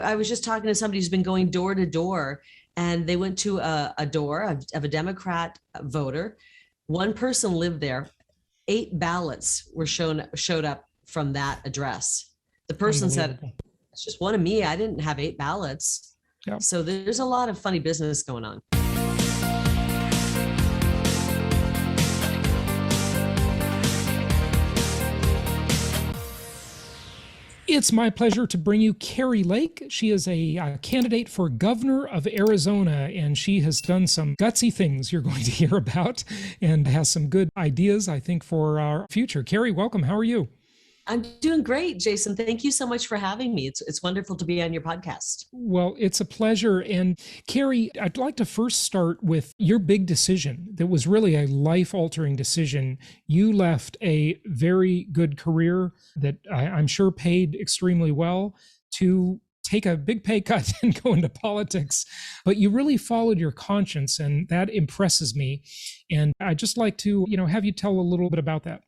I was just talking to somebody who's been going door to door, and they went to a door of a Democrat voter. One person lived there. 8 ballots were showed up from that address. The person said, Unbelievable. "It's just one of me. I didn't have 8 ballots." Yeah. So there's a lot of funny business going on. It's my pleasure to bring you Kari Lake. She is a candidate for governor of Arizona, and she has done some gutsy things you're going to hear about and has some good ideas, I think, for our future. Kari, welcome. How are you? I'm doing great, Jason. Thank you so much for having me. It's wonderful to be on your podcast. Well, it's a pleasure. And Kari, I'd like to first start with your big decision that was really a life-altering decision. You left a very good career that I'm sure paid extremely well to take a big pay cut and go into politics, but you really followed your conscience, and that impresses me. And I'd just like to, have you tell a little bit about that.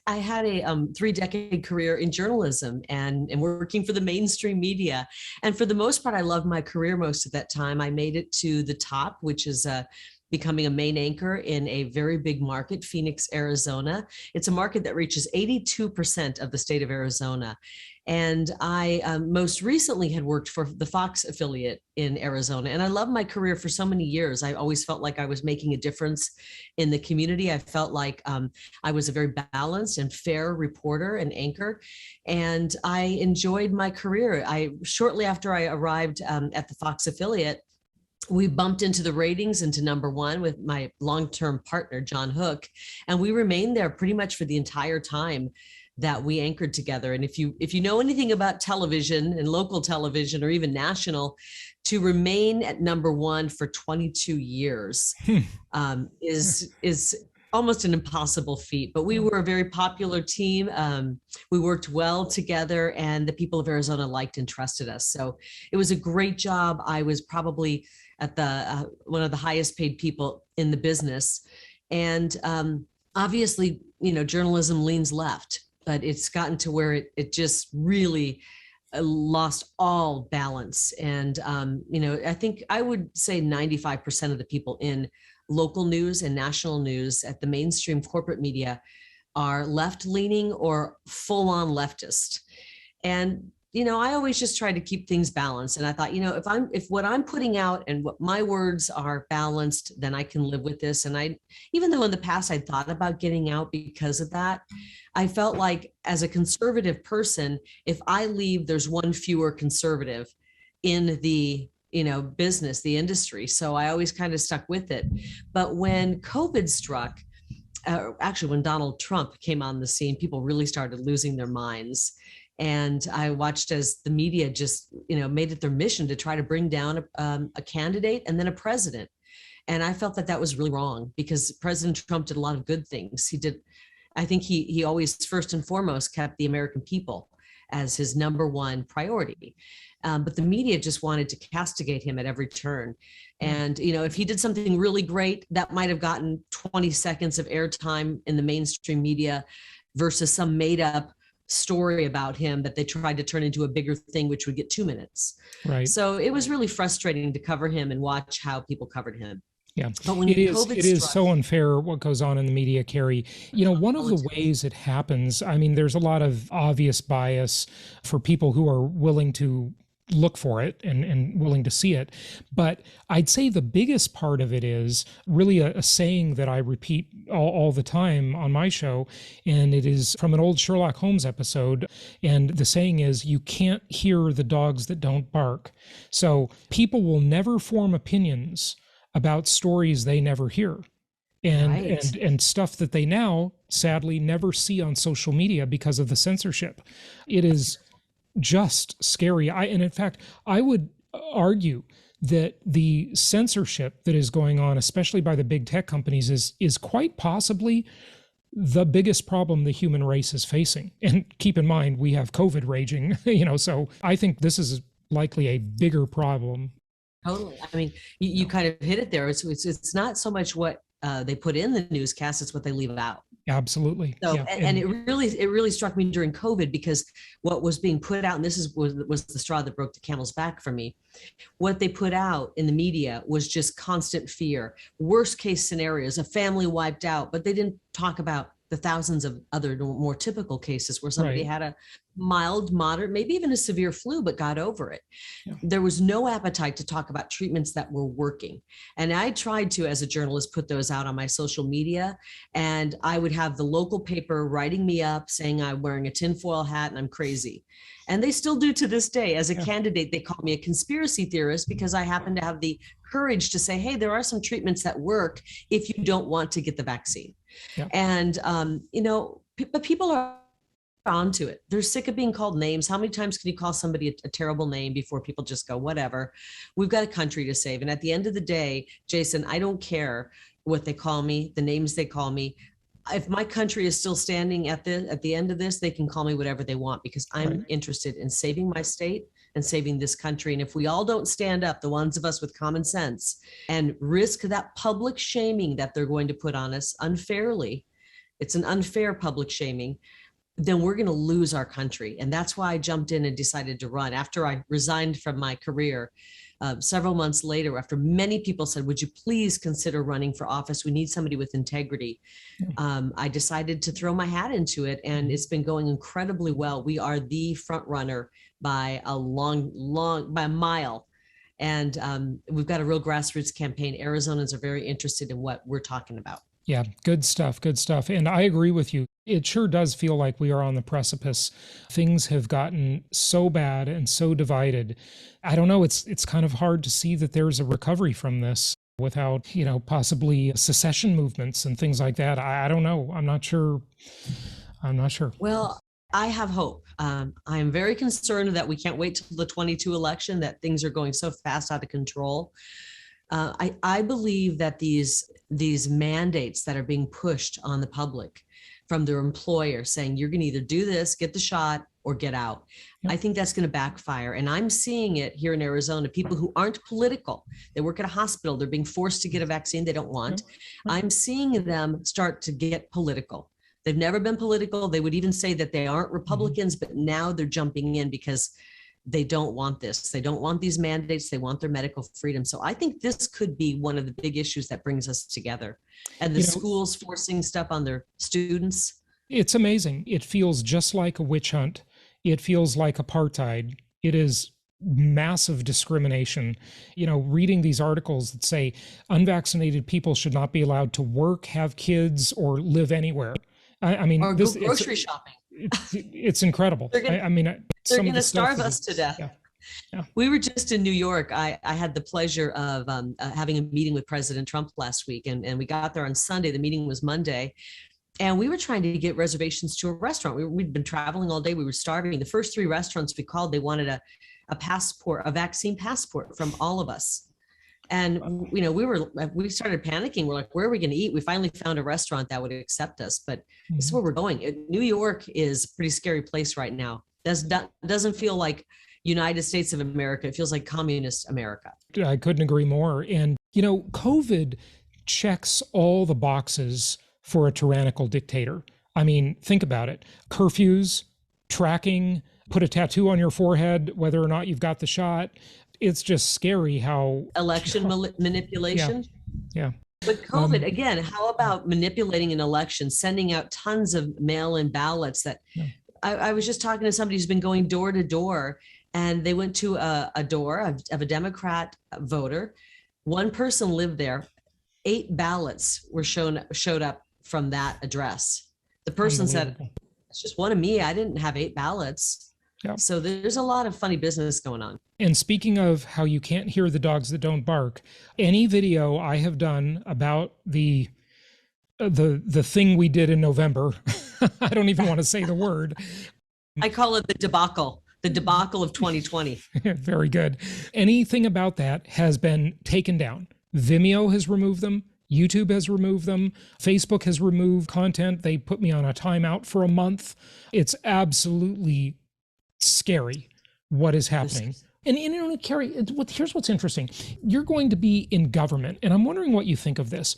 I had a 3-decade career in journalism and working for the mainstream media. And for the most part, I loved my career most of that time. I made it to the top, which is becoming a main anchor in a very big market, Phoenix, Arizona. It's a market that reaches 82% of the state of Arizona. And I most recently had worked for the Fox affiliate in Arizona. And I loved my career for so many years. I always felt like I was making a difference in the community. I felt like I was a very balanced and fair reporter and anchor. And I enjoyed my career. Shortly after I arrived at the Fox affiliate, we bumped into the ratings into #1 with my long-term partner, John Hook. And we remained there pretty much for the entire time that we anchored together. And if you know anything about television and local television or even national, to remain at #1 for 22 years is almost an impossible feat. But we were a very popular team. We worked well together, and the people of Arizona liked and trusted us. So it was a great job. I was probably at the one of the highest paid people in the business. And obviously, journalism leans left, but it's gotten to where it just really lost all balance. And, I think I would say 95% of the people in local news and national news at the mainstream corporate media are left-leaning or full-on leftist. And I always just try to keep things balanced. And I thought, if what I'm putting out and what my words are balanced, then I can live with this. And even though in the past I thought about getting out because of that, I felt like as a conservative person, if I leave, there's one fewer conservative in the business, the industry. So I always kind of stuck with it. But when COVID struck, actually when Donald Trump came on the scene, people really started losing their minds. And I watched as the media just, made it their mission to try to bring down a candidate and then a president. And I felt that was really wrong, because President Trump did a lot of good things. I think he always first and foremost kept the American people as his #1 priority. But the media just wanted to castigate him at every turn. And, if he did something really great, that might have gotten 20 seconds of airtime in the mainstream media versus some made up story about him that they tried to turn into a bigger thing, which would get 2 minutes. Right. So it was really frustrating to cover him and watch how people covered him. Yeah, but when it COVID is struck, so unfair what goes on in the media, Kari. One of the ways it happens, there's a lot of obvious bias for people who are willing to look for it and willing to see it. But I'd say the biggest part of it is really a saying that I repeat all the time on my show. And it is from an old Sherlock Holmes episode. And the saying is, you can't hear the dogs that don't bark. So people will never form opinions about stories they never hear. And stuff that they now sadly never see on social media because of the censorship. It is just scary. And in fact, I would argue that the censorship that is going on, especially by the big tech companies, is quite possibly the biggest problem the human race is facing. And keep in mind, we have COVID raging, so I think this is likely a bigger problem. Totally. You kind of hit it there. It's not so much what they put in the newscast, it's what they leave out. Absolutely. So, Yeah. and it really struck me during COVID, because what was being put out, and this was the straw that broke the camel's back for me. What they put out in the media was just constant fear, worst case scenarios, a family wiped out, but they didn't talk about the thousands of other more typical cases where somebody Right. had a mild, moderate, maybe even a severe flu, but got over it. Yeah. There was no appetite to talk about treatments that were working. And I tried to, as a journalist, put those out on my social media. And I would have the local paper writing me up saying I'm wearing a tinfoil hat and I'm crazy. And they still do to this day. As a Yeah. candidate, they call me a conspiracy theorist because I happen to have the courage to say, hey, there are some treatments that work if you don't want to get the vaccine. Yeah. And, but people are onto it. They're sick of being called names. How many times can you call somebody a terrible name before people just go, whatever? We've got a country to save. And at the end of the day, Jason, I don't care what they call me, the names they call me. If my country is still standing at the end of this, they can call me whatever they want, because I'm Right. interested in saving my state and saving this country. And if we all don't stand up, the ones of us with common sense, and risk that public shaming that they're going to put on us unfairly, it's an unfair public shaming, then we're going to lose our country. And that's why I jumped in and decided to run. After I resigned from my career, several months later, after many people said, would you please consider running for office? We need somebody with integrity. I decided to throw my hat into it, and it's been going incredibly well. We are the front runner by a by a mile. And we've got a real grassroots campaign. Arizonans are very interested in what we're talking about. Yeah, good stuff, good stuff. And I agree with you. It sure does feel like we are on the precipice. Things have gotten so bad and so divided. I don't know, it's kind of hard to see that there's a recovery from this without, possibly secession movements and things like that. I don't know. I'm not sure. Well, I have hope. I am very concerned that we can't wait till the 22 election, that things are going so fast out of control. I believe that these mandates that are being pushed on the public from their employer saying, you're going to either do this, get the shot, or get out. Yep. I think that's going to backfire. And I'm seeing it here in Arizona, people who aren't political. They work at a hospital. They're being forced to get a vaccine they don't want. Yep. I'm seeing them start to get political. They've never been political. They would even say that they aren't Republicans, but now they're jumping in because they don't want this. They don't want these mandates. They want their medical freedom. So I think this could be one of the big issues that brings us together. And the schools forcing stuff on their students. It's amazing. It feels just like a witch hunt. It feels like apartheid. It is massive discrimination. Reading these articles that say unvaccinated people should not be allowed to work, have kids, or live anywhere. I mean, or go grocery shopping. It's incredible. They're going to starve us to death. Yeah. We were just in New York. I had the pleasure of having a meeting with President Trump last week, and we got there on Sunday. The meeting was Monday, and we were trying to get reservations to a restaurant. We'd been traveling all day. We were starving. The first 3 restaurants we called, they wanted a passport, a vaccine passport from all of us. And, we started panicking. We're like, where are we going to eat? We finally found a restaurant that would accept us, but this is where we're going. New York is a pretty scary place right now. Doesn't feel like United States of America. It feels like communist America. I couldn't agree more. And, COVID checks all the boxes for a tyrannical dictator. I mean, think about it. Curfews, tracking, put a tattoo on your forehead, whether or not you've got the shot. It's just scary how election manipulation. Yeah. But COVID, again, how about manipulating an election, sending out tons of mail-in ballots that I was just talking to somebody who's been going door to door, and they went to a door of a Democrat voter. One person lived there. 8 ballots were showed up from that address. The person said, it's just one of me. I didn't have 8 ballots. Yeah. So there's a lot of funny business going on. And speaking of how you can't hear the dogs that don't bark, any video I have done about the thing we did in November, I don't even want to say the word. I call it the debacle of 2020. Very good. Anything about that has been taken down. Vimeo has removed them. YouTube has removed them. Facebook has removed content. They put me on a timeout for a month. It's absolutely scary what is happening. And Kari, here's what's interesting. You're going to be in government, and I'm wondering what you think of this.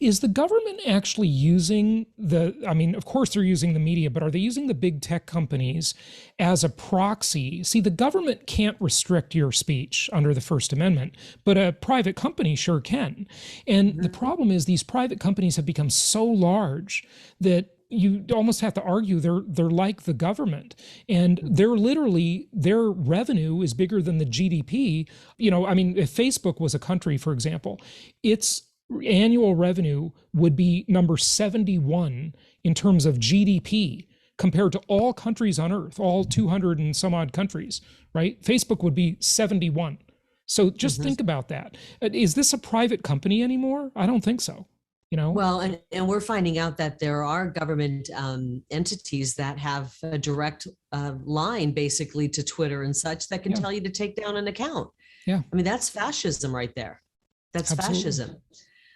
Is the government actually using of course they're using the media, but are they using the big tech companies as a proxy? See, the government can't restrict your speech under the First Amendment, but a private company sure can. And the problem is these private companies have become so large that you almost have to argue they're like the government, and their revenue is bigger than the GDP. If Facebook was a country, for example, its annual revenue would be number 71 in terms of GDP compared to all countries on earth, all 200 and some odd countries, right? Facebook would be 71. So just think about that. Is this a private company anymore? I don't think so. Well, and we're finding out that there are government entities that have a direct line basically to Twitter and such that can tell you to take down an account. Yeah. I mean, that's fascism right there. That's Absolutely. fascism.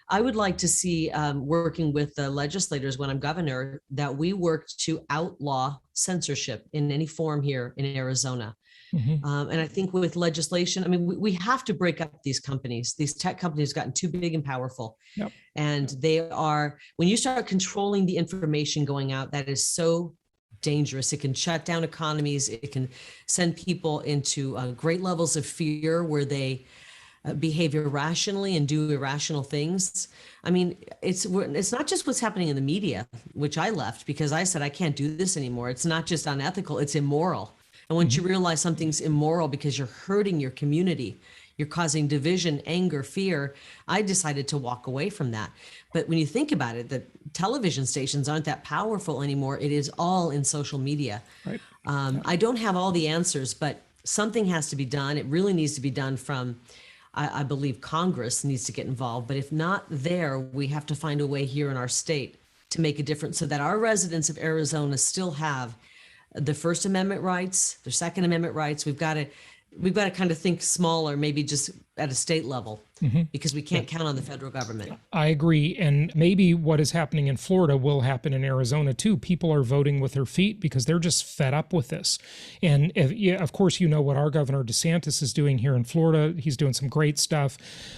I would like to see, working with the legislators when I'm governor, that we worked to outlaw censorship in any form here in Arizona. And I think with legislation, we have to break up these companies. These tech companies have gotten too big and powerful. Yep. And when you start controlling the information going out, that is so dangerous. It can shut down economies. It can send people into great levels of fear where they behave irrationally and do irrational things. It's not just what's happening in the media, which I left because I said, I can't do this anymore. It's not just unethical, it's immoral. And once you realize something's immoral because you're hurting your community, you're causing division, anger, fear, I decided to walk away from that. But when you think about it, the television stations aren't that powerful anymore. It is all in social media. Right. I don't have all the answers, but something has to be done. It really needs to be done from, I believe Congress needs to get involved. But if not there, we have to find a way here in our state to make a difference so that our residents of Arizona still have the First Amendment rights, the Second Amendment rights. We've got to kind of think smaller, maybe just at a state level, because we can't count on the federal government. I agree. And maybe what is happening in Florida will happen in Arizona too. People are voting with their feet because they're just fed up with this. And of course, what our Governor DeSantis is doing here in Florida. He's doing some great stuff.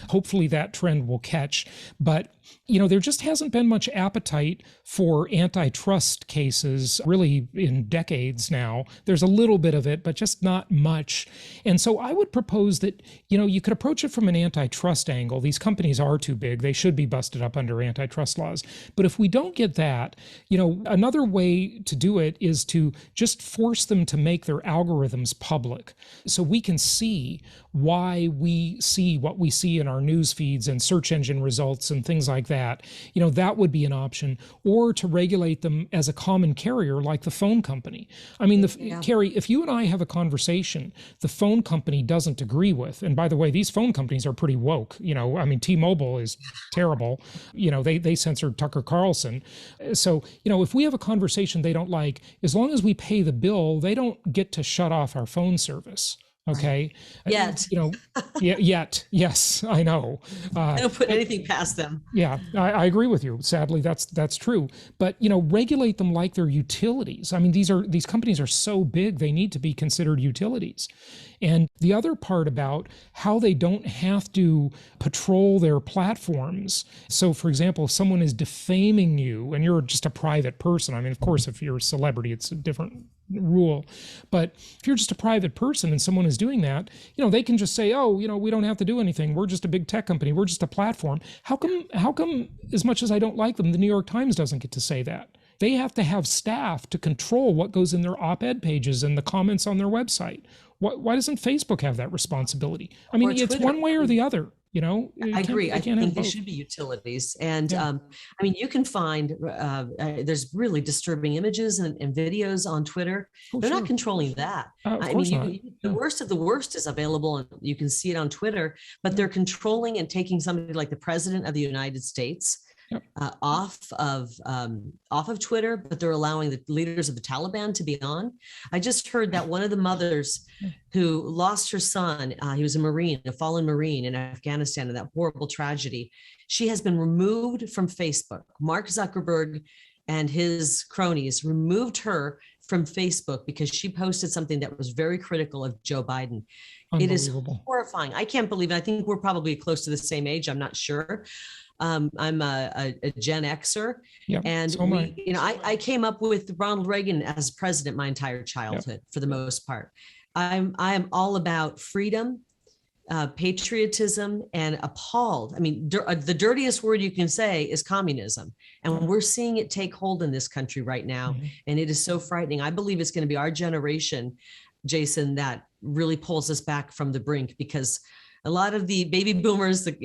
Hopefully that trend will catch. But there just hasn't been much appetite for antitrust cases really in decades now. There's a little bit of it, but just not much. And so I would propose that, you could approach it from an antitrust angle. These companies are too big. They should be busted up under antitrust laws. But if we don't get that, another way to do it is to just force them to make their algorithms public so we can see why we see what we see in our news feeds and search engine results and things like that. That would be an option. Or to regulate them as a common carrier like the phone company. Kari, if you and I have a conversation the phone company doesn't agree with, and by the way, these phone companies are pretty woke. T-Mobile is terrible. They censored Tucker Carlson. So, if we have a conversation they don't like, as long as we pay the bill, they don't get to shut off our phone service. Okay. Yet. Yet. Yes, I know. I don't put anything past them. Yeah, I agree with you. Sadly, that's true. But, regulate them like they're utilities. These companies are so big, they need to be considered utilities. And the other part about how they don't have to patrol their platforms. So, for example, if someone is defaming you and you're just a private person, of course, if you're a celebrity, it's a different rule. But if you're just a private person and someone is doing that, they can just say, we don't have to do anything. We're just a big tech company. We're just a platform. How come, as much as I don't like them, the New York Times doesn't get to say that? They have to have staff to control what goes in their op-ed pages and the comments on their website. Why doesn't Facebook have that responsibility? It's one way or the other. I agree. I think they should be utilities. And you can find there's really disturbing images and videos on Twitter. They're not controlling that. The worst of the worst is available and you can see it on Twitter, but they're controlling and taking somebody like the president of the United States off of Twitter, but they're allowing the leaders of the Taliban to be on. I just heard that one of the mothers who lost her son, he was a fallen Marine in Afghanistan in that horrible tragedy. She has been removed from Facebook. Mark Zuckerberg and his cronies removed her from Facebook because she posted something that was very critical of Joe Biden. It is Unbelievable. horrifying. I can't believe it. I think we're probably close to the same age. I'm not sure. I'm a Gen Xer, Yep. and So am I. I came up with Ronald Reagan as president my entire childhood, for the most part. I am all about freedom, patriotism, and appalled. I mean, the dirtiest word you can say is communism, and we're seeing it take hold in this country right now, and it is so frightening. I believe it's going to be our generation, Jason, that really pulls us back from the brink, because a lot of the baby boomers that,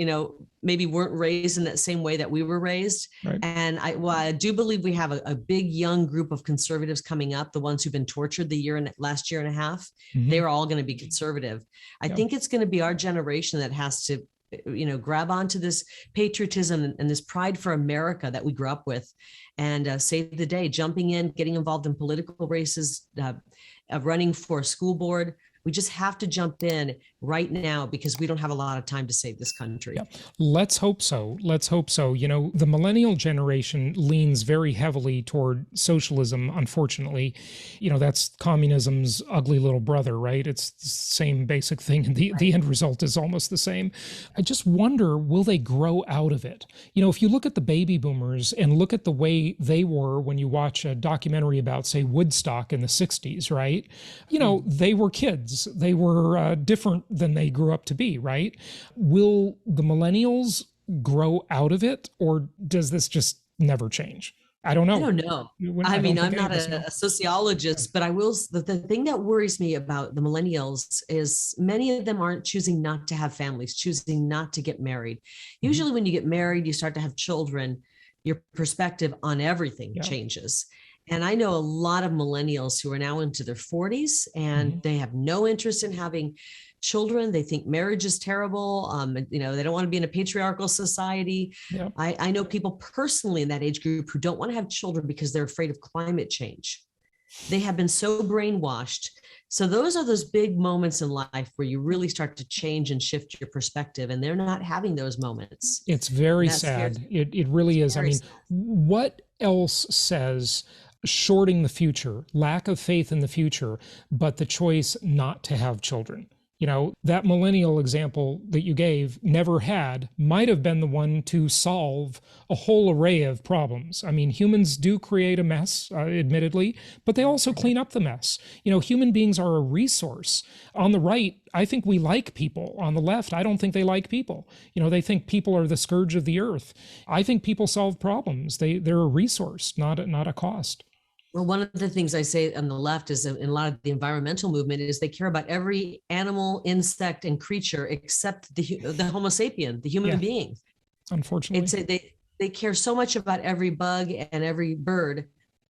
maybe weren't raised in that same way that we were raised. Right. And I do believe we have a big young group of conservatives coming up, the ones who've been tortured the last year and a half. They are all going to be conservative. I think it's going to be our generation that has to, grab onto this patriotism and this pride for America that we grew up with, and save the day, jumping in, getting involved in political races, running for a school board. We just have to jump in right now because we don't have a lot of time to save this country. Yeah. Let's hope so. Let's hope so. The millennial generation leans very heavily toward socialism, unfortunately. That's communism's ugly little brother, right? It's the same basic thing, and the end result is almost the same. I just wonder, will they grow out of it? If you look at the baby boomers and look at the way they were when you watch a documentary about, say, Woodstock in the 60s, right? They were kids. They were different than they grew up to be, right? Will the millennials grow out of it, or does this just never change? I don't know. I don't know. I'm not a sociologist, but the thing that worries me about the millennials is many of them aren't choosing not to have families, choosing not to get married. Usually when you get married, you start to have children, your perspective on everything changes. And I know a lot of millennials who are now into their 40s and they have no interest in having children. They think marriage is terrible. They don't want to be in a patriarchal society. Yep. I know people personally in that age group who don't want to have children because they're afraid of climate change. They have been so brainwashed. So those are those big moments in life where you really start to change and shift your perspective, and they're not having those moments. It's very sad. It really is. I mean, what else says shorting the future, lack of faith in the future, but the choice not to have children? That millennial example that you gave might have been the one to solve a whole array of problems. I mean, humans do create a mess, admittedly, but they also clean up the mess. Human beings are a resource. On the right, I think we like people. On the left, I don't think they like people. They think people are the scourge of the earth. I think people solve problems. They're a resource, not a cost. Well, one of the things I say on the left is in a lot of the environmental movement is they care about every animal, insect, and creature except the Homo sapien, the human being. Unfortunately, they care so much about every bug and every bird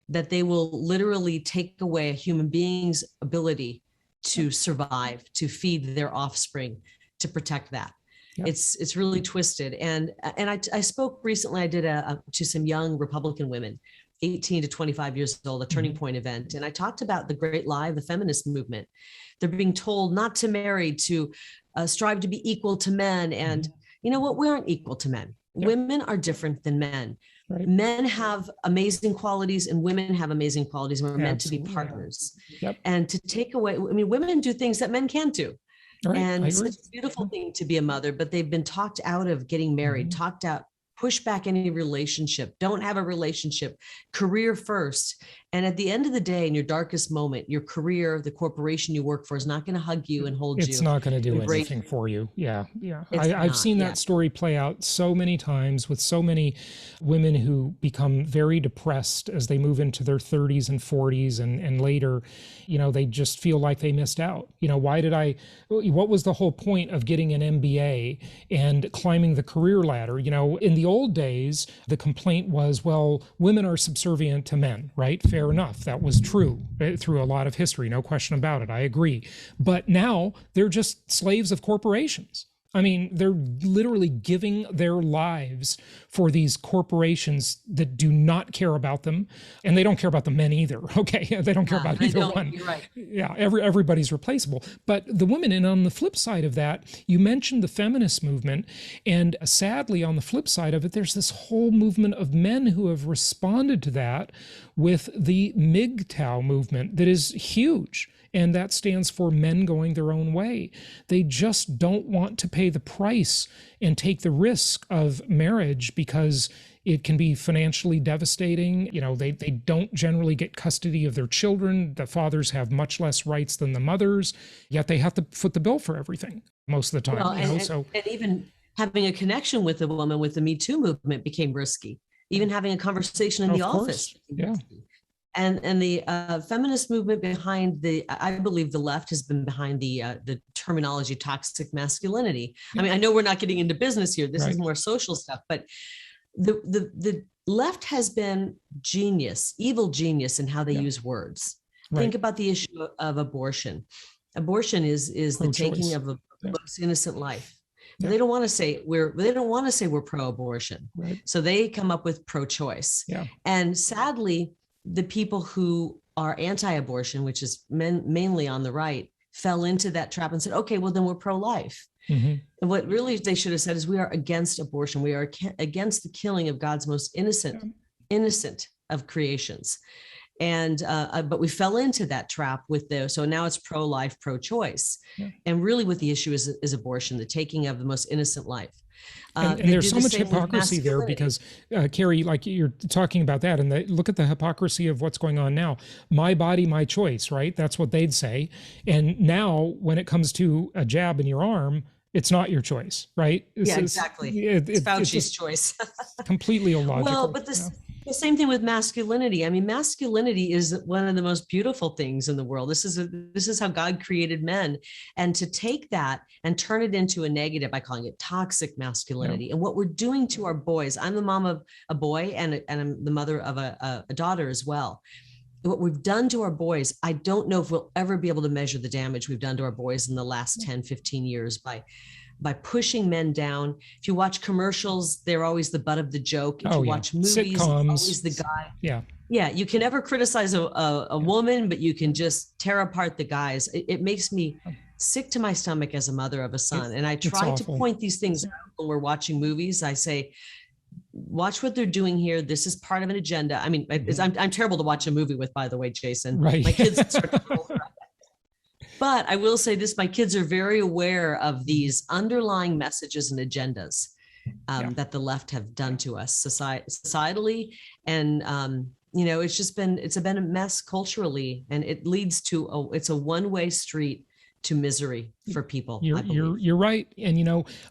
that they will literally take away a human being's ability to survive, to feed their offspring, to protect that. Yep. It's really twisted. And I spoke recently. I did to some young Republican women, 18 to 25 years old, a turning point event. And I talked about the great lie of the feminist movement. They're being told not to marry, to strive to be equal to men. And you know what? We aren't equal to men. Yep. Women are different than men. Right. Men have amazing qualities and women have amazing qualities. And we're meant to be partners. Yep. And to take away, women do things that men can't do. Right. And it's a beautiful thing to be a mother, but they've been talked out of getting married, talked out, push back any relationship, don't have a relationship, career first. And at the end of the day, in your darkest moment, your career, the corporation you work for is not going to hug you and hold you. It's not going to do anything for you. Yeah. I've seen that story play out so many times with so many women who become very depressed as they move into their 30s and 40s and later, they just feel like they missed out. What was the whole point of getting an MBA and climbing the career ladder? In the old days, the complaint was, well, women are subservient to men, right? Fair enough. That was true through a lot of history. No question about it. I agree. But now they're just slaves of corporations. I mean, they're literally giving their lives for these corporations that do not care about them, and they don't care about the men either. Okay, they don't care about They either don't. one. You're right. Yeah, everybody's replaceable. But the women, and on the flip side of that, you mentioned the feminist movement, and sadly, on the flip side of it, there's this whole movement of men who have responded to that with the MGTOW movement that is huge. And that stands for men going their own way. They just don't want to pay the price and take the risk of marriage because it can be financially devastating. You know, they don't generally get custody of their children. The fathers have much less rights than the mothers, yet they have to foot the bill for everything most of the time. Well, and even having a connection with a woman with the Me Too movement became risky. Even having a conversation in the office. Yeah. And the feminist movement behind I believe the left has been behind the terminology toxic masculinity. Yeah. I mean, I know we're not getting into business here. This is more social stuff, but the left has been evil genius in how they use words. Right. Think about the issue of abortion. Abortion is the taking of a most innocent life. But they don't want to say we're pro-abortion. Right. So they come up with pro-choice. Yeah. And sadly, the people who are anti-abortion, which is mainly on the right, fell into that trap and said, okay, well, then we're pro-life. Mm-hmm. And what really they should have said is we are against abortion. We are against the killing of God's most innocent of creations. And but we fell into that trap so now it's pro-life, pro-choice. Yeah. And really what the issue is abortion, the taking of the most innocent life. And there's so much hypocrisy there because, Kari, like you're talking about that, and look at the hypocrisy of what's going on now. My body, my choice, right? That's what they'd say. And now when it comes to a jab in your arm, it's not your choice, right? Exactly. It's Fauci's choice. Completely illogical. Well, but the same thing with masculinity. I mean, masculinity is one of the most beautiful things in the world. This is how God created men. And to take that and turn it into a negative by calling it toxic masculinity. Yeah. And what we're doing to our boys, I'm the mom of a boy and I'm the mother of a daughter as well. What we've done to our boys, I don't know if we'll ever be able to measure the damage we've done to our boys in the last 10, 15 years by pushing men down. If you watch commercials, they're always the butt of the joke. If you watch movies, sitcoms, always the guy. Yeah. Yeah. You can never criticize a woman, but you can just tear apart the guys. It makes me sick to my stomach as a mother of a son. And I try to point these things out when we're watching movies. I say, watch what they're doing here. This is part of an agenda. I mean, I'm terrible to watch a movie with, by the way, Jason. Right. My kids start to roll around. But I will say this, my kids are very aware of these underlying messages and agendas that the left have done to us societally. And, it's been a mess culturally, and it leads to it's a one-way street to misery for people. You're right. And,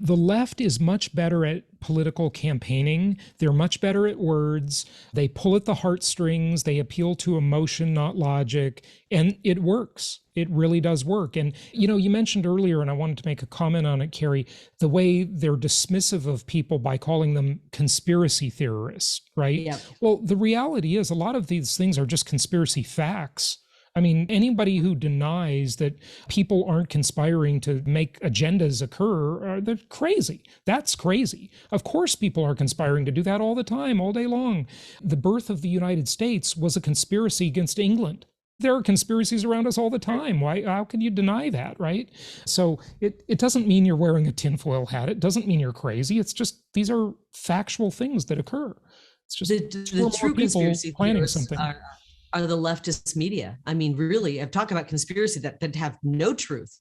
the left is much better at political campaigning. They're much better at words. They pull at the heartstrings. They appeal to emotion, not logic. And it works. It really does work. And, you mentioned earlier, and I wanted to make a comment on it, Kari, the way they're dismissive of people by calling them conspiracy theorists, right? Yep. Well, the reality is a lot of these things are just conspiracy facts. I mean, anybody who denies that people aren't conspiring to make agendas occur, they're crazy. That's crazy. Of course, people are conspiring to do that all the time, all day long. The birth of the United States was a conspiracy against England. There are conspiracies around us all the time. How can you deny that, right? So it doesn't mean you're wearing a tinfoil hat. It doesn't mean you're crazy. It's just these are factual things that occur. It's just the true conspiracy planning something. Are the leftist media. I mean, really, I've talked about conspiracy that have no truth,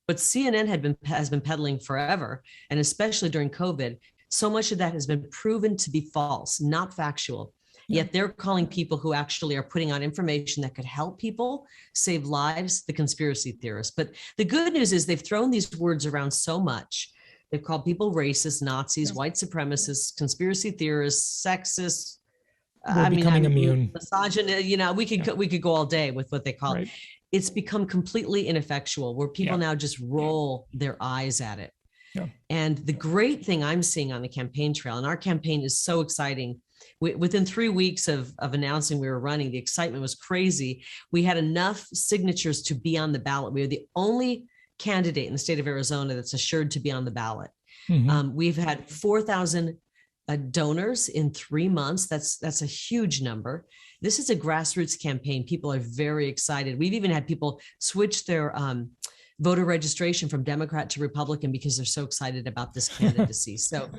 but CNN has been peddling forever, and especially during COVID, so much of that has been proven to be false, not factual. Yet they're calling people who actually are putting out information that could help people save lives the conspiracy theorists. But the good news is they've thrown these words around so much. They've called people racist, Nazis, white supremacists, conspiracy theorists, sexist. Becoming immune. Misogynist, we could go all day with what they call it. It's become completely ineffectual, where people now just roll their eyes at it. Yeah. And the great thing I'm seeing on the campaign trail, and our campaign is so exciting. Within 3 weeks of announcing we were running, the excitement was crazy. We had enough signatures to be on the ballot. We were the only candidate in the state of Arizona that's assured to be on the ballot. We've had 4,000 donors in 3 months. That's a huge number. This is a grassroots campaign. People are very excited. We've even had people switch their voter registration from Democrat to Republican because they're so excited about this candidacy. So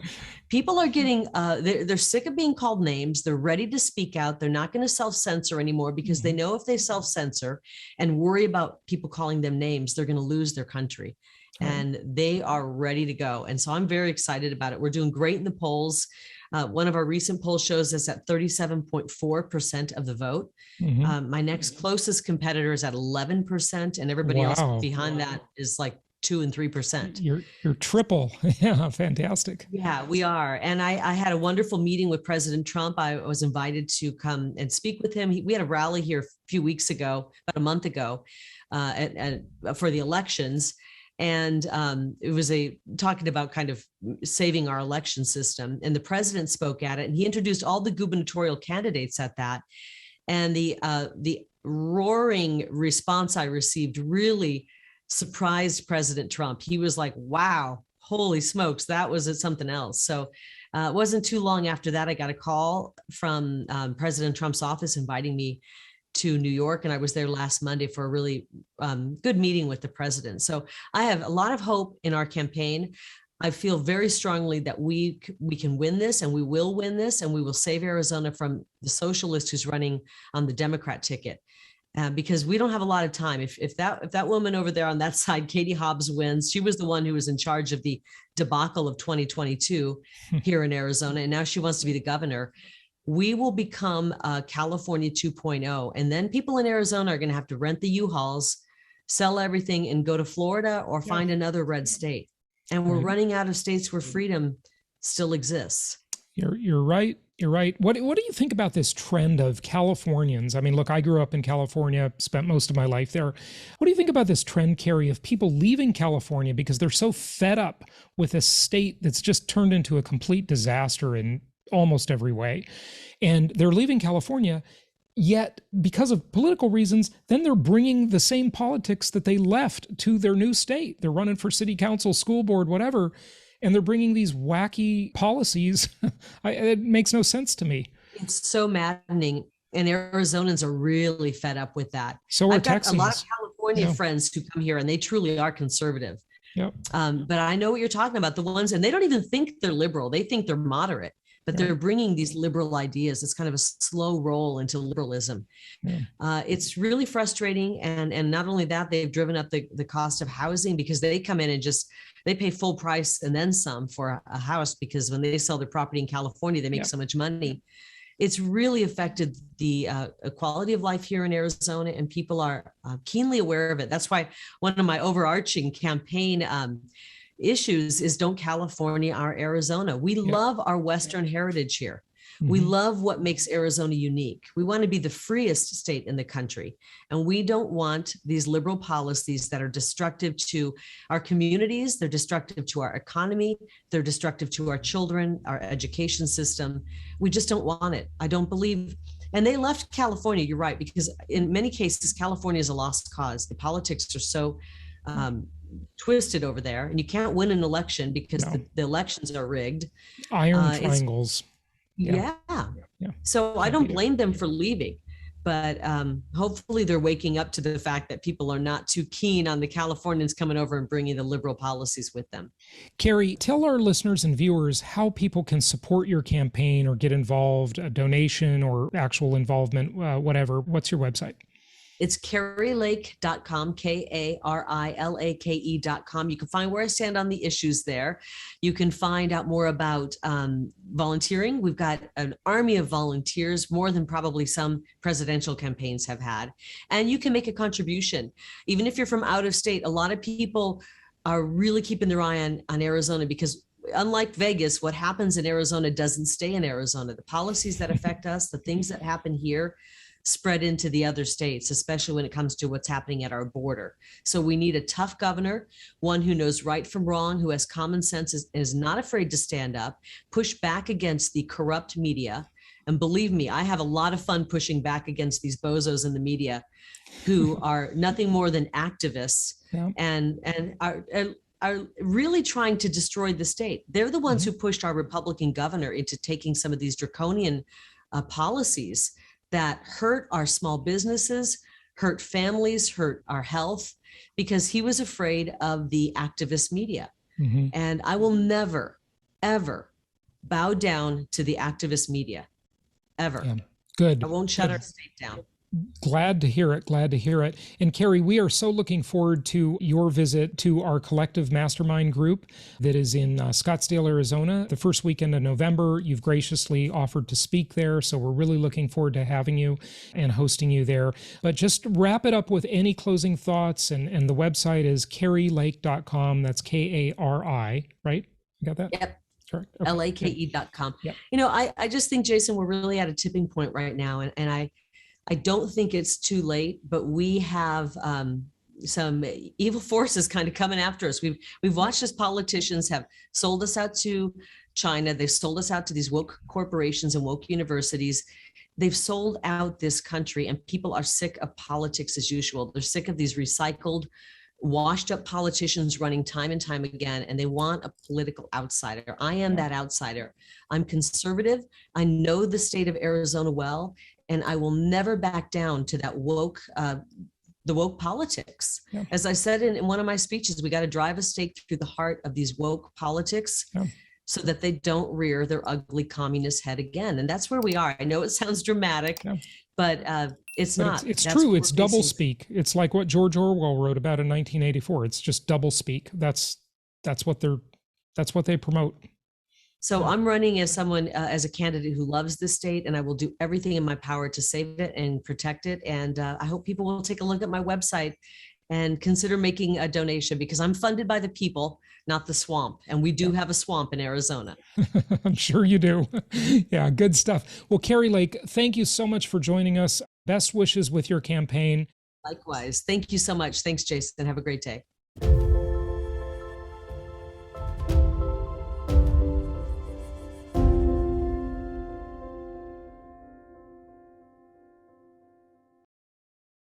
people are getting, they're sick of being called names. They're ready to speak out. They're not going to self-censor anymore because they know if they self-censor and worry about people calling them names, they're going to lose their country. And they are ready to go. And so I'm very excited about it. We're doing great in the polls. One of our recent polls shows us at 37.4% of the vote. My next closest competitor is at 11%, and everybody else behind that is like 2 and 3%. You're triple. Yeah, fantastic. Yeah, we are. And I had a wonderful meeting with President Trump. I was invited to come and speak with him. We had a rally here a few weeks ago, about a month ago, for the elections. And it was talking about kind of saving our election system. And the president spoke at it, and he introduced all the gubernatorial candidates at that. And the roaring response I received really surprised President Trump. He was like, wow, holy smokes, that was something else. So it wasn't too long after that, I got a call from President Trump's office inviting me to New York, and I was there last Monday for a really good meeting with the president. So I have a lot of hope in our campaign. I feel very strongly that we can win this, and we will win this, and we will save Arizona from the socialist who's running on the Democrat ticket, because we don't have a lot of time. If that woman over there on that side, Katie Hobbs, wins, she was the one who was in charge of the debacle of 2022 here in Arizona, and now she wants to be the governor. We will become California 2.0. And then people in Arizona are going to have to rent the U-Hauls, sell everything, and go to Florida or find another red state. And we're running out of states where freedom still exists. You're right. You're right. What do you think about this trend of Californians? I mean, look, I grew up in California, spent most of my life there. What do you think about this trend, Kari, of people leaving California because they're so fed up with a state that's just turned into a complete disaster in almost every way, and they're leaving California, yet because of political reasons, then they're bringing the same politics that they left to their new state. They're running for city council, school board, whatever, and they're bringing these wacky policies. It makes no sense to me. It's so maddening, and Arizonans are really fed up with that. So I've got Texans. a lot of California friends who come here, and they truly are conservative. Yep. But I know what you're talking about, the ones, and they don't even think they're liberal. They think they're moderate. But they're bringing these liberal ideas. It's kind of a slow roll into liberalism. It's really frustrating. And not only that, they've driven up the cost of housing, because they come in and they pay full price and then some for a house, because when they sell their property in California, they make so much money. It's really affected the quality of life here in Arizona, and people are keenly aware of it. That's why one of my overarching campaign issues is don't California our Arizona. We love our Western heritage here. We love what makes Arizona unique. We want to be the freest state in the country. And we don't want these liberal policies that are destructive to our communities. They're destructive to our economy. They're destructive to our children, our education system. We just don't want it. I don't believe. And they left California, you're right, because in many cases, California is a lost cause. The politics are so twisted over there, and you can't win an election because the elections are rigged. Iron triangles. So I don't blame them for leaving, but hopefully they're waking up to the fact that people are not too keen on the Californians coming over and bringing the liberal policies with them. Kari, tell our listeners and viewers how people can support your campaign or get involved, a donation or actual involvement, whatever. What's your website? It's karilake.com, KARILAKE.com. You can find where I stand on the issues there. You can find out more about volunteering. We've got an army of volunteers, more than probably some presidential campaigns have had. And you can make a contribution. Even if you're from out of state, a lot of people are really keeping their eye on Arizona, because unlike Vegas, what happens in Arizona doesn't stay in Arizona. The policies that affect us, the things that happen here, spread into the other states, especially when it comes to what's happening at our border. So we need a tough governor, one who knows right from wrong, who has common sense, is not afraid to stand up, push back against the corrupt media, And believe me, I have a lot of fun pushing back against these bozos in the media who are nothing more than activists Yeah. and are really trying to destroy the state. They're the ones who pushed our Republican governor into taking some of these draconian policies that hurt our small businesses, hurt families, hurt our health, because he was afraid of the activist media. And I will never, ever bow down to the activist media, ever. Yeah. Good. I won't shut our state down. Glad to hear it. Glad to hear it. And Kari, we are so looking forward to your visit to our collective mastermind group that is in Scottsdale, Arizona, the first weekend of November. You've graciously offered to speak there, so we're really looking forward to having you and hosting you there. But just wrap it up with any closing thoughts. And the website is karilake.com. That's Kari, right? You got that? Yep. Correct. Okay. lake.com. Yep. You know, I just think, Jason, we're really at a tipping point right now. And I don't think it's too late, but we have some evil forces kind of coming after us. We've watched as politicians have sold us out to China. They've sold us out to these woke corporations and woke universities. They've sold out this country, and people are sick of politics as usual. They're sick of these recycled, washed up politicians running time and time again, and they want a political outsider. I am that outsider. I'm conservative. I know the state of Arizona well, and I will never back down to that woke, the woke politics. Yeah. As I said in one of my speeches, we got to drive a stake through the heart of these woke politics so that they don't rear their ugly communist head again. And that's where we are. I know it sounds dramatic, but it's not. It's true. It's double speak. It's like what George Orwell wrote about in 1984. It's just double speak. That's what they promote. So I'm running as someone, as a candidate who loves this state, and I will do everything in my power to save it and protect it. And I hope people will take a look at my website and consider making a donation, because I'm funded by the people, not the swamp. And we do have a swamp in Arizona. I'm sure you do. Yeah, good stuff. Well, Kari Lake, thank you so much for joining us. Best wishes with your campaign. Likewise. Thank you so much. Thanks, Jason. Have a great day.